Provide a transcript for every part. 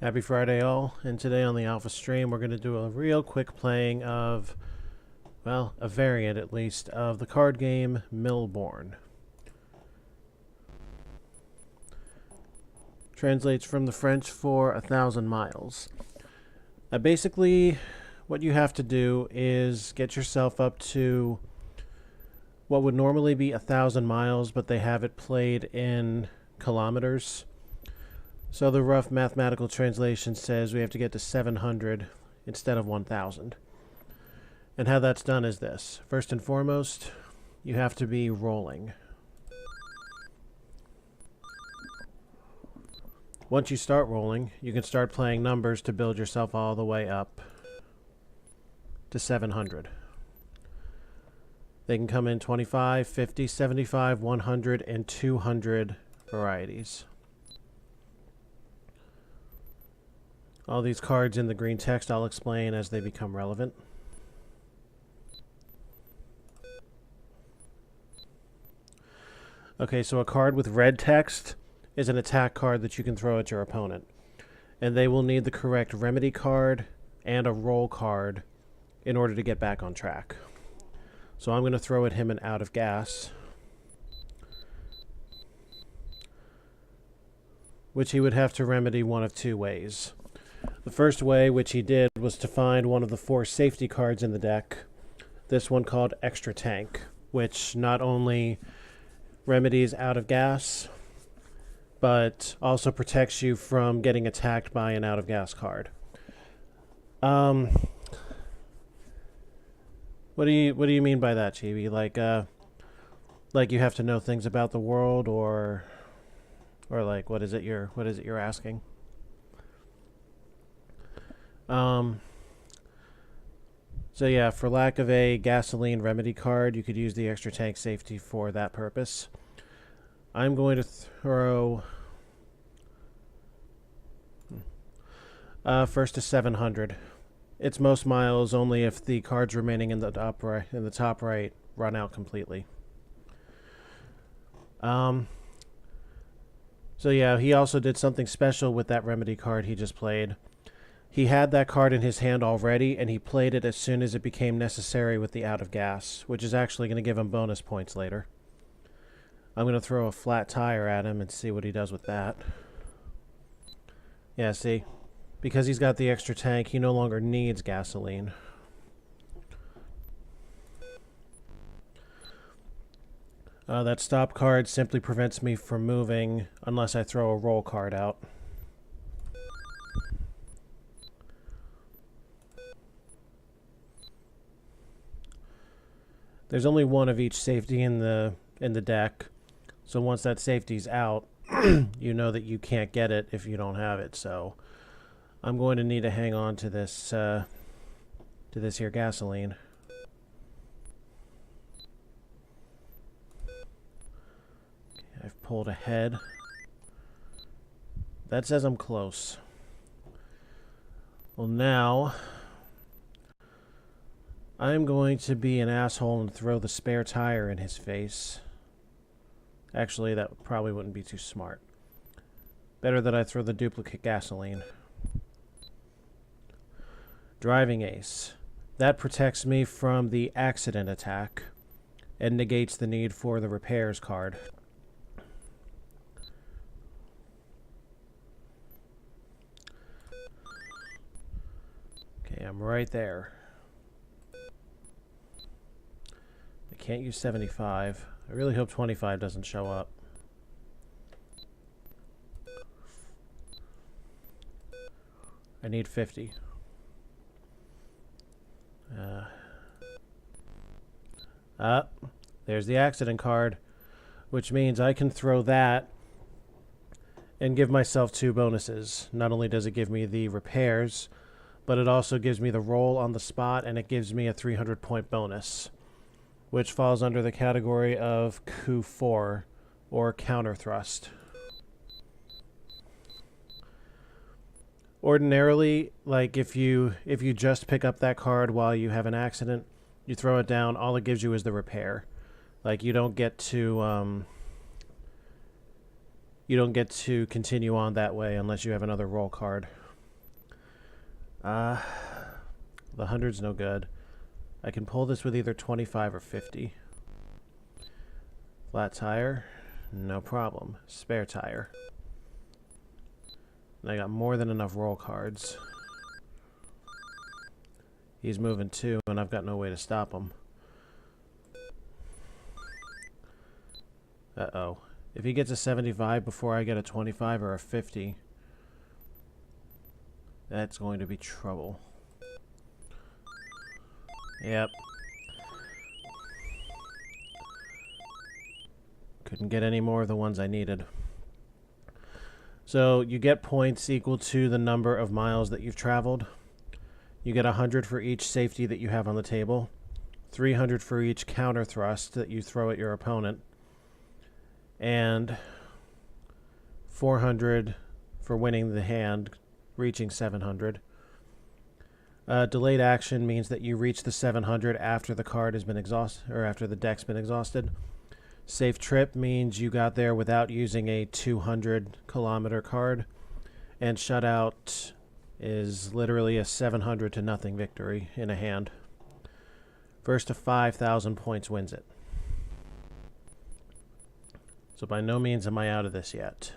Happy Friday all, and today on the Alpha stream we're going to do a real quick playing of, well, a variant at least, of the card game Mille. Translates from the French for 1,000 miles. Basically, what you have to do is get yourself up to what would normally be 1,000 miles, but they have it played in kilometers. So the rough mathematical translation says we have to get to 700 instead of 1,000. And how that's done is this. First and foremost, you have to be rolling. Once you start rolling, you can start playing numbers to build yourself all the way up to 700. They can come in 25, 50, 75, 100, and 200 varieties. All these cards in the green text I'll explain as they become relevant. Okay, so a card with red text is an attack card that you can throw at your opponent. And they will need the correct remedy card and a roll card in order to get back on track. So I'm going to throw at him an out of gas, which he would have to remedy one of two ways. The first way, which he did, was to find one of the 4 safety cards in the deck. This one called Extra Tank, which not only remedies out of gas, but also protects you from getting attacked by an out of gas card. What do you mean by that, Chibi? Like you have to know things about the world, or like what is it you're asking? So yeah, for lack of a gasoline remedy card, you could use the extra tank safety for that purpose. I'm going to throw first to 700. It's most miles only if the cards remaining in the top right run out completely. So yeah, he also did something special with that remedy card he just played. He had that card in his hand already, and he played it as soon as it became necessary with the out of gas, which is actually going to give him bonus points later. I'm going to throw a flat tire at him and see what he does with that. Yeah, see? Because he's got the extra tank, he no longer needs gasoline. That stop card simply prevents me from moving unless I throw a roll card out. There's only one of each safety in the deck, so once that safety's out, you know that you can't get it if you don't have it. So I'm going to need to hang on to this here gasoline. Okay, I've pulled ahead. That says I'm close. Well, now I'm going to be an asshole and throw the spare tire in his face. Actually, that probably wouldn't be too smart. Better that I throw the duplicate gasoline. Driving ace. That protects me from the accident attack and negates the need for the repairs card. Okay, I'm right there. Can't use 75. I really hope 25 doesn't show up. I need 50. There's the accident card, which means I can throw that and give myself 2 bonuses. Not only does it give me the repairs, but it also gives me the roll on the spot, and it gives me a 300-point bonus, which falls under the category of coup 4, or counter thrust. Ordinarily, like if you just pick up that card while you have an accident, you throw it down, all it gives you is the repair. Like you don't get to continue on that way unless you have another roll card. The 100's no good. I can pull this with either 25 or 50. Flat tire, no problem. Spare tire. And I got more than enough roll cards. He's moving too, and I've got no way to stop him. Uh-oh. If he gets a 75 before I get a 25 or a 50, that's going to be trouble. Yep. Couldn't get any more of the ones I needed. So you get points equal to the number of miles that you've traveled. You get 100 for each safety that you have on the table, 300 for each counter thrust that you throw at your opponent, and 400 for winning the hand, reaching 700. Delayed action means that you reach the 700 after the card has been exhausted, or after the deck's been exhausted. Safe trip means you got there without using a 200-kilometer card. And shutout is literally a 700 to nothing victory in a hand. First to 5,000 points wins it. So by no means am I out of this yet.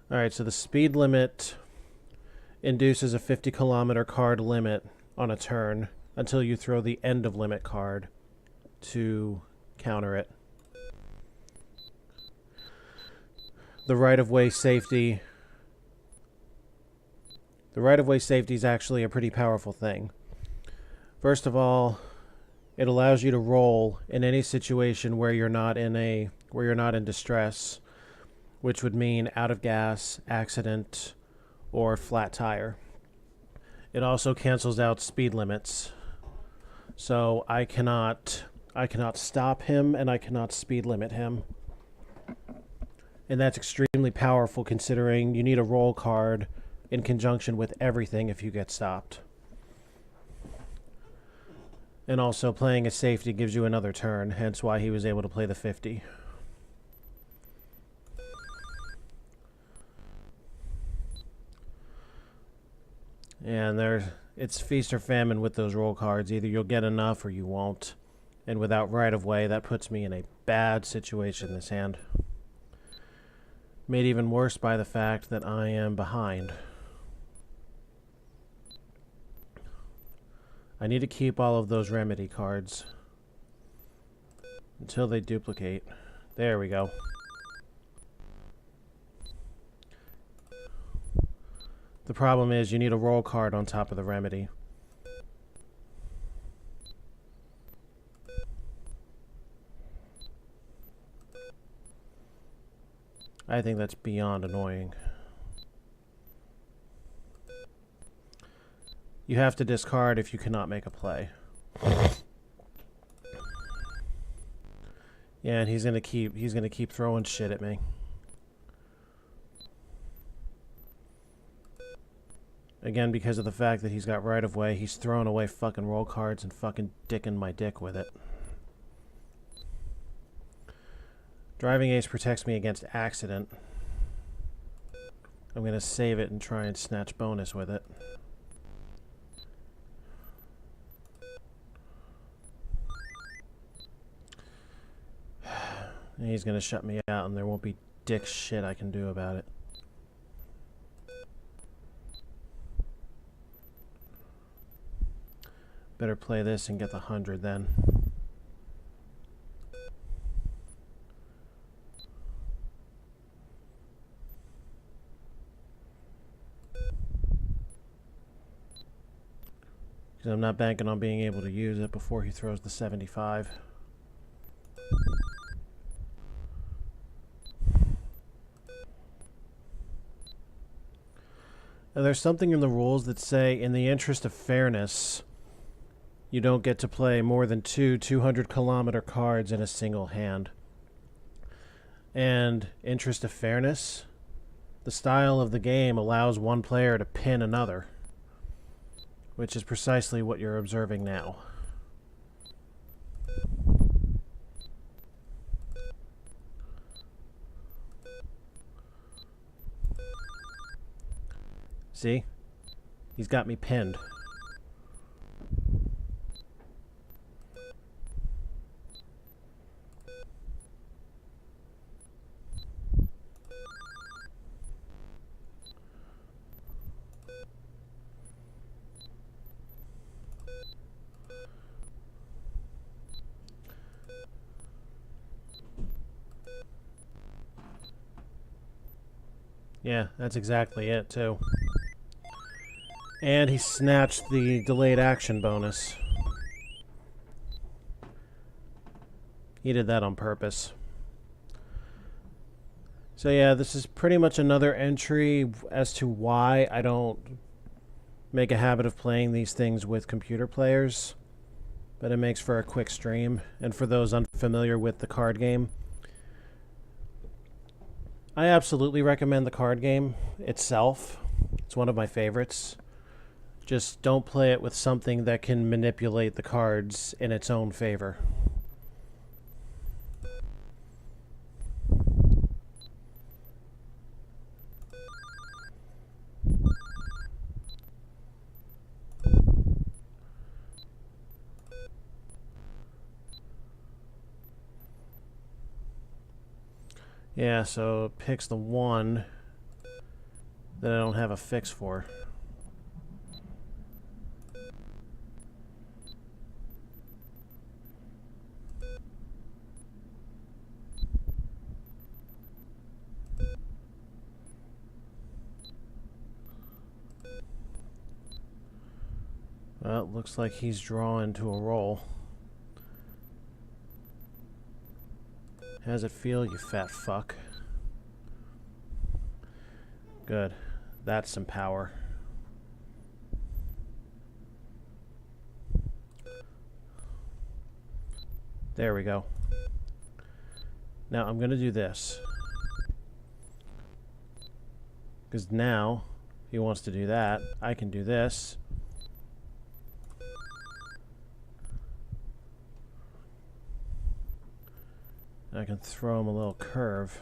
Alright, so the speed limit induces a 50-kilometer card limit on a turn until you throw the end of limit card to counter it. The right-of-way safety. The right-of-way safety is actually a pretty powerful thing. First of all, it allows you to roll in any situation where you're not in distress, which would mean out of gas, accident, or flat tire. It also cancels out speed limits. So I cannot stop him and I cannot speed limit him. And that's extremely powerful considering you need a roll card in conjunction with everything if you get stopped. And also playing a safety gives you another turn, hence why he was able to play the 50. And it's feast or famine with those roll cards. Either you'll get enough or you won't. And without right of way, that puts me in a bad situation this hand. Made even worse by the fact that I am behind. I need to keep all of those remedy cards until they duplicate. There we go. The problem is you need a roll card on top of the remedy. I think that's beyond annoying. You have to discard if you cannot make a play. Yeah, and he's gonna keep throwing shit at me. Again, because of the fact that he's got right of way, he's throwing away fucking roll cards and fucking dicking my dick with it. Driving ace protects me against accident. I'm gonna save it and try and snatch bonus with it. And he's gonna shut me out and there won't be dick shit I can do about it. Better play this and get the 100 then. Because I'm not banking on being able to use it before he throws the 75. Now, there's something in the rules that say, in the interest of fairness, you don't get to play more than two 200-kilometer cards in a single hand. And interest of fairness, the style of the game allows one player to pin another, which is precisely what you're observing now. See? He's got me pinned. Yeah, that's exactly it, too. And he snatched the delayed action bonus. He did that on purpose. So yeah, this is pretty much another entry as to why I don't make a habit of playing these things with computer players. But it makes for a quick stream. And for those unfamiliar with the card game, I absolutely recommend the card game itself. It's one of my favorites. Just don't play it with something that can manipulate the cards in its own favor. Yeah, so it picks the one that I don't have a fix for. Well, it looks like he's drawing to a roll. How's it feel, you fat fuck? Good. That's some power. There we go. Now I'm going to do this. Because now, if he wants to do that, I can do this. I can throw him a little curve.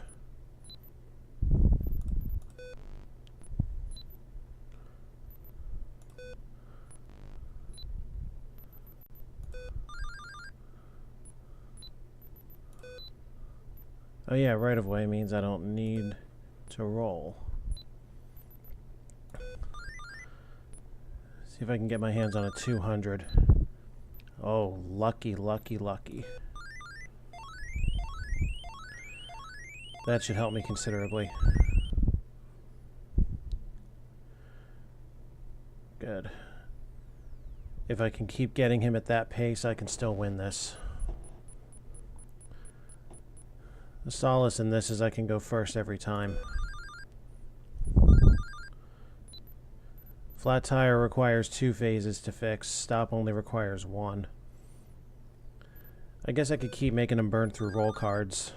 Oh yeah, right of way means I don't need to roll. See if I can get my hands on a 200. Oh, lucky, lucky, lucky. That should help me considerably. Good. If I can keep getting him at that pace, I can still win this. The solace in this is I can go first every time. Flat tire requires 2 phases to fix. Stop only requires 1. I guess I could keep making him burn through roll cards.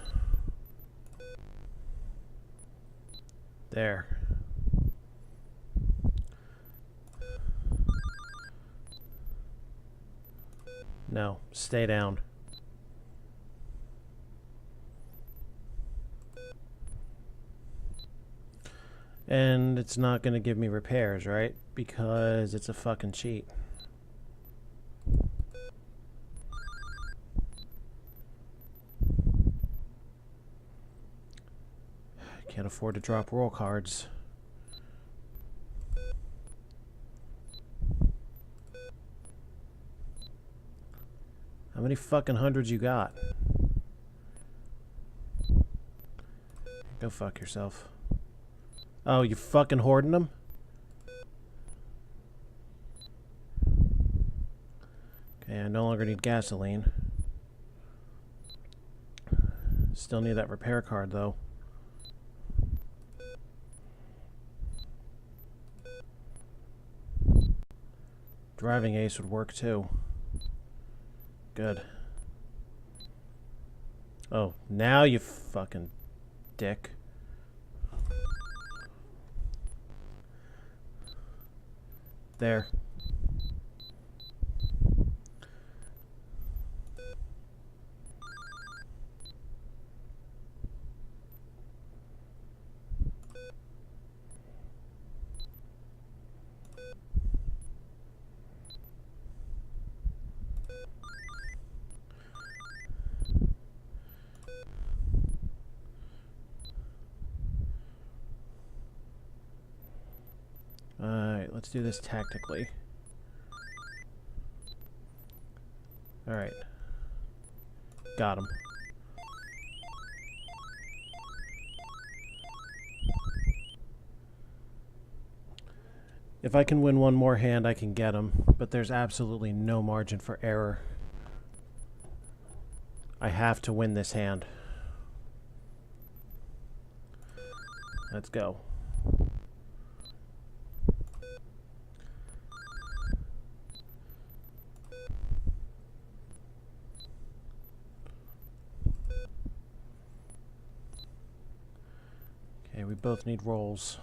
There. No, stay down. And it's not going to give me repairs, right? Because it's a fucking cheat. Can't afford to drop roll cards. How many fucking hundreds you got? Go fuck yourself. Oh, you fucking hoarding them? Okay, I no longer need gasoline. Still need that repair card, though. Driving ace would work, too. Good. Oh, now you fucking dick. There. Alright, let's do this tactically. Alright. Got him. If I can win one more hand, I can get him, but there's absolutely no margin for error. I have to win this hand. Let's go. Okay, we both need rolls.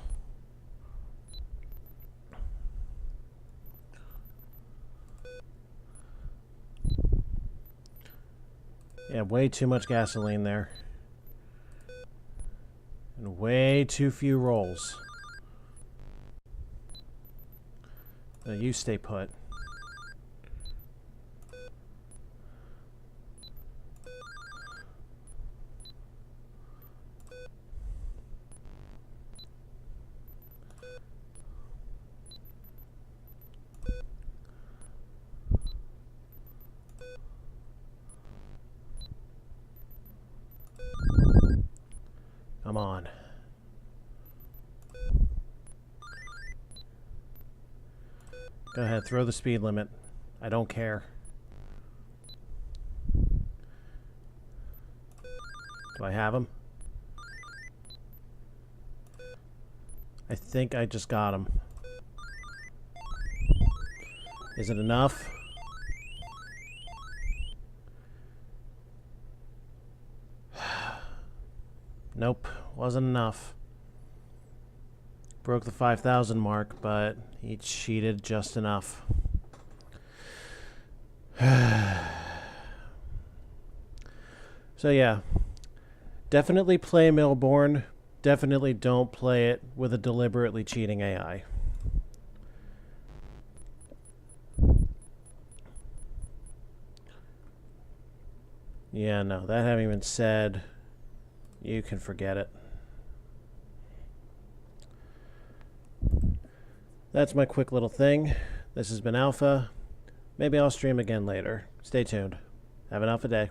Yeah, way too much gasoline there. And way too few rolls. No, you stay put. Come on. Go ahead, throw the speed limit. I don't care. Do I have him? I think I just got him. Is it enough? Nope, wasn't enough. Broke the 5,000 mark, but he cheated just enough. So yeah, definitely play Melbourne. Definitely don't play it with a deliberately cheating AI. Yeah, no, that having been said, you can forget it. That's my quick little thing. This has been Alpha. Maybe I'll stream again later. Stay tuned. Have an Alpha day.